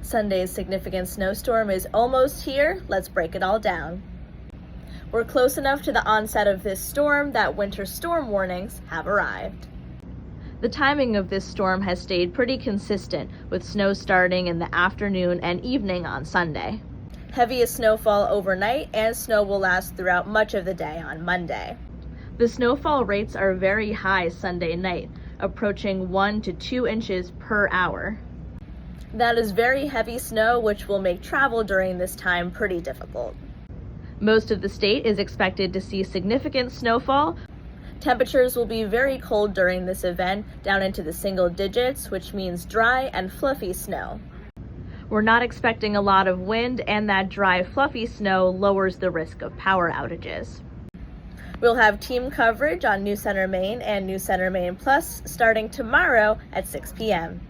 Sunday's significant snowstorm is almost here. Let's break it all down. We're close enough to the onset of this storm that winter storm warnings have arrived. The timing of this storm has stayed pretty consistent, with snow starting in the afternoon and evening on Sunday. Heaviest snowfall overnight, and snow will last throughout much of the day on Monday. The snowfall rates are very high Sunday night, approaching 1 to 2 inches per hour. That is very heavy snow, which will make travel during this time pretty difficult. Most of the state is expected to see significant snowfall. Temperatures will be very cold during this event, down into the single digits, which means dry and fluffy snow. We're not expecting a lot of wind, and that dry, fluffy snow lowers the risk of power outages. We'll have team coverage on New Center Maine and New Center Maine Plus starting tomorrow at 6 p.m.